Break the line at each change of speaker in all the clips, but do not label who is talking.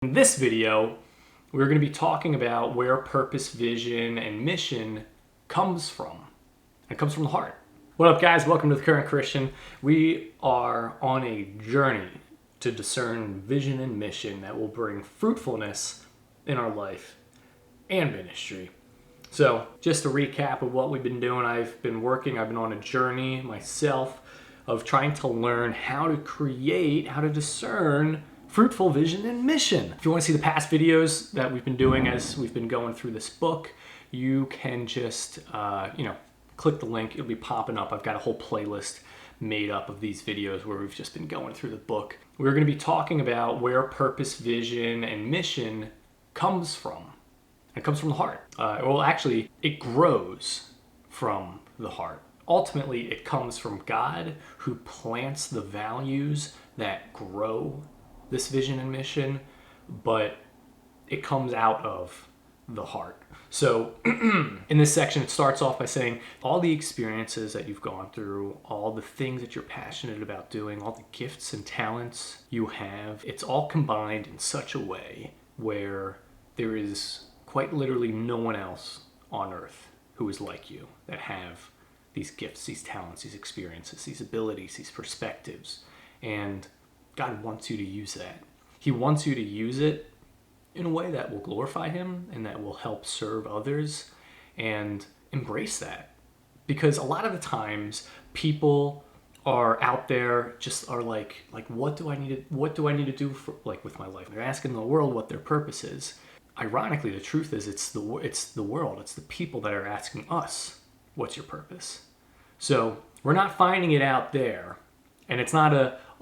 In this video, we're going to be talking about where purpose, vision, and mission comes from. It comes from the heart. What up, guys? Welcome to The Current Christian. We are on a journey to discern vision and mission that will bring fruitfulness in our life and ministry. So, just a recap of what we've been doing. I've been on a journey myself of trying to learn how to discern fruitful vision and mission. If you want to see the past videos that we've been doing as we've been going through this book, you can just, click the link. It'll be popping up. I've got a whole playlist made up of these videos where we've just been going through the book. We're going to be talking about where purpose, vision, and mission comes from. It comes from the heart. It grows from the heart. Ultimately, it comes from God, who plants the values that grow this vision and mission, but it comes out of the heart. So in this section, it starts off by saying all the experiences that you've gone through, all the things that you're passionate about doing, all the gifts and talents you have, it's all combined in such a way where there is quite literally no one else on earth who is like you, that have these gifts, these talents, these experiences, these abilities, these perspectives. And God wants you to use that. He wants you to use it in a way that will glorify Him and that will help serve others, and embrace that. Because a lot of the times people are out there are like what do I need to do for, with my life? They're asking the world what their purpose is. Ironically, the truth is it's the world, it's the people that are asking us, what's your purpose? So we're not finding it out there. And it's not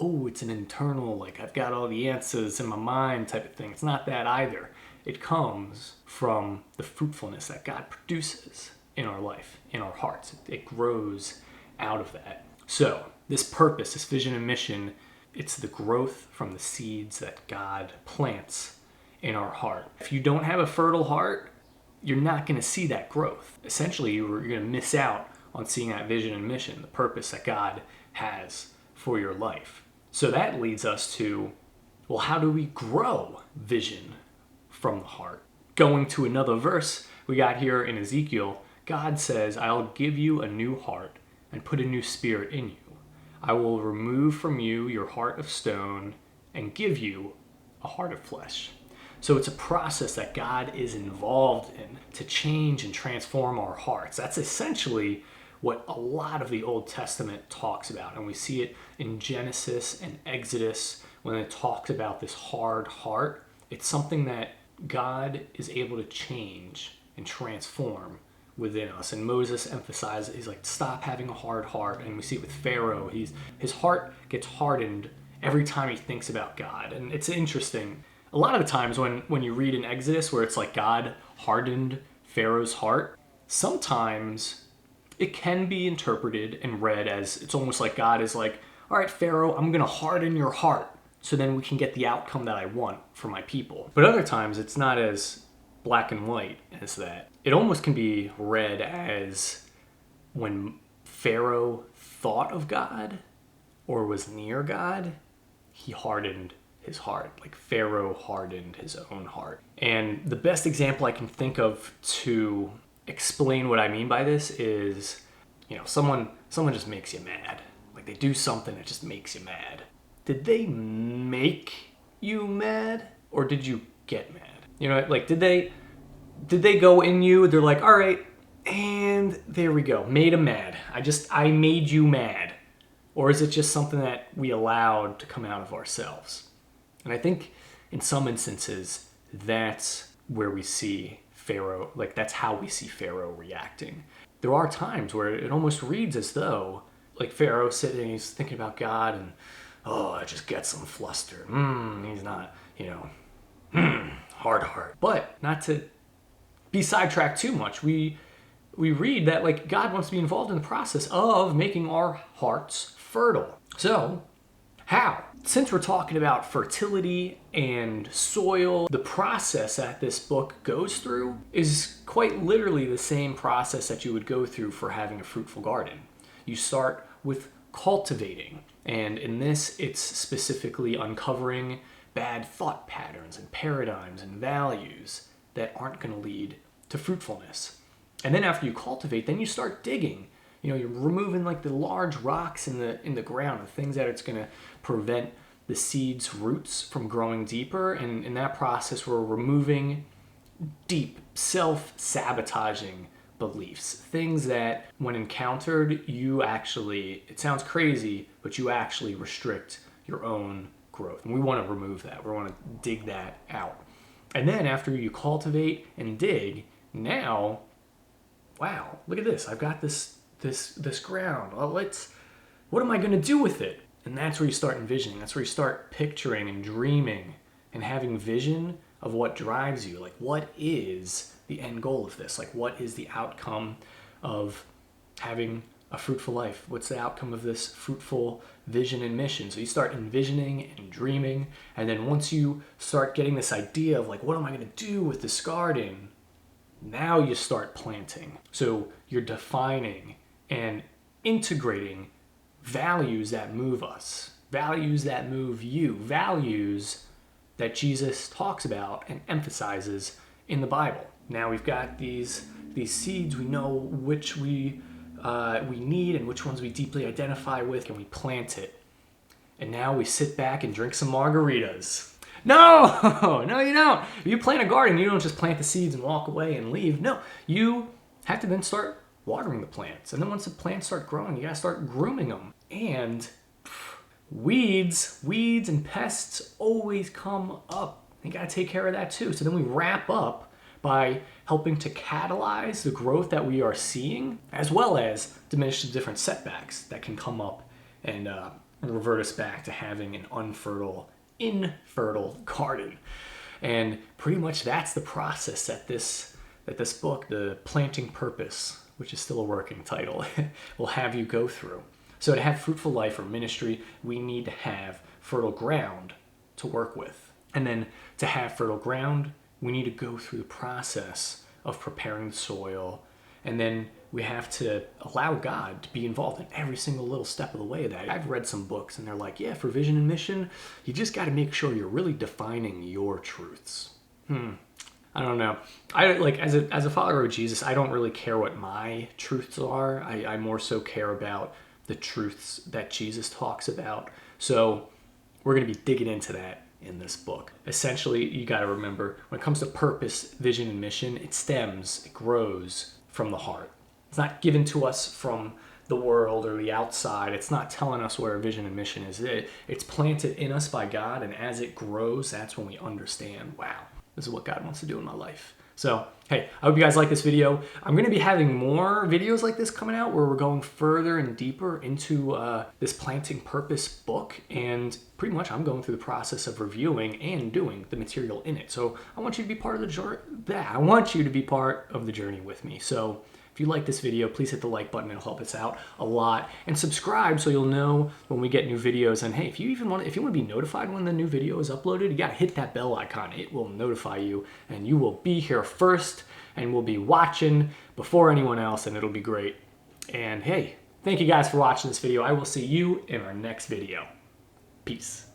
it's an internal, I've got all the answers in my mind type of thing. It's not that either. It comes from the fruitfulness that God produces in our life, in our hearts. It grows out of that. So this purpose, this vision and mission, it's the growth from the seeds that God plants in our heart. If you don't have a fertile heart, you're not going to see that growth. Essentially, you're going to miss out on seeing that vision and mission, the purpose that God has for your life. So that leads us to, how do we grow vision from the heart? Going to another verse we got here in Ezekiel, God says, I'll give you a new heart and put a new spirit in you. I will remove from you your heart of stone and give you a heart of flesh. So it's a process that God is involved in to change and transform our hearts. That's essentially what a lot of the Old Testament talks about. And we see it in Genesis and Exodus when it talks about this hard heart. It's something that God is able to change and transform within us. And Moses emphasizes, he's like, stop having a hard heart. And we see it with Pharaoh. His heart gets hardened every time he thinks about God. And it's interesting. A lot of the times when you read in Exodus where it's like God hardened Pharaoh's heart, sometimes it can be interpreted and read as it's almost like God is like, all right, Pharaoh, I'm going to harden your heart so then we can get the outcome that I want for my people. But other times it's not as black and white as that. It almost can be read as when Pharaoh thought of God or was near God, he hardened his heart. Like Pharaoh hardened his own heart. And the best example I can think of to explain what I mean by this is, someone just makes you mad. Like they do something that just makes you mad. Did they make you mad or did you get mad? Did they go in you? They're like, all right, and there we go. Made them mad. I made you mad. Or is it just something that we allowed to come out of ourselves? And I think in some instances, that's where we see Pharaoh, that's how we see Pharaoh reacting. There are times where it almost reads as though, Pharaoh sitting, he's thinking about God and, it just gets him flustered. He's not, hard heart. But not to be sidetracked too much, we read that, God wants to be involved in the process of making our hearts fertile. So, how? Since we're talking about fertility and soil, the process that this book goes through is quite literally the same process that you would go through for having a fruitful garden. You start with cultivating, and in this, it's specifically uncovering bad thought patterns and paradigms and values that aren't going to lead to fruitfulness. And then after you cultivate, then you start digging. You know, you're removing like the large rocks in the ground, the things that it's going to prevent the seed's roots from growing deeper. And in that process, we're removing deep, self-sabotaging beliefs, things that when encountered, it sounds crazy, but you actually restrict your own growth. And we want to remove that. We want to dig that out. And then after you cultivate and dig, now, wow, look at this. I've got this ground. Well, what am I going to do with it? And that's where you start envisioning. That's where you start picturing and dreaming and having vision of what drives you. Like, what is the end goal of this? Like, what is the outcome of having a fruitful life? What's the outcome of this fruitful vision and mission? So you start envisioning and dreaming. And then once you start getting this idea of like, what am I going to do with this garden? Now you start planting. So you're defining and integrating values that move us, values that move you, values that Jesus talks about and emphasizes in the Bible. Now we've got these seeds. We know which we need and which ones we deeply identify with, and we plant it. And now we sit back and drink some margaritas. No, no, you don't. If you plant a garden, you don't just plant the seeds and walk away and leave. No, you have to then start watering the plants. And then once the plants start growing, you gotta start grooming them. And weeds and pests always come up. You gotta take care of that too. So then we wrap up by helping to catalyze the growth that we are seeing, as well as diminish the different setbacks that can come up and revert us back to having an infertile garden. And pretty much that's the process that this book, The Planting Purpose, which is still a working title, will have you go through. So to have fruitful life or ministry, we need to have fertile ground to work with. And then to have fertile ground, we need to go through the process of preparing the soil. And then we have to allow God to be involved in every single little step of the way of that. I've read some books and they're like, yeah, for vision and mission, you just got to make sure you're really defining your truths. I don't know. I like as a follower of Jesus, I don't really care what my truths are. I more so care about the truths that Jesus talks about. So we're going to be digging into that in this book. Essentially, you got to remember, when it comes to purpose, vision, and mission, it grows from the heart. It's not given to us from the world or the outside. It's not telling us where our vision and mission is. It's planted in us by God, and as it grows, that's when we understand, wow, this is what God wants to do in my life. So, hey, I hope you guys like this video. I'm going to be having more videos like this coming out where we're going further and deeper into this Planting Purpose book. And pretty much I'm going through the process of reviewing and doing the material in it. So I want you to be part of the journey. I want you to be part of the journey with me. So if you like this video, please hit the like button. It'll help us out a lot. And subscribe so you'll know when we get new videos. And hey, if you want to be notified when the new video is uploaded, you got to hit that bell icon. It will notify you and you will be here first and we'll be watching before anyone else, and it'll be great. And hey, thank you guys for watching this video. I will see you in our next video. Peace.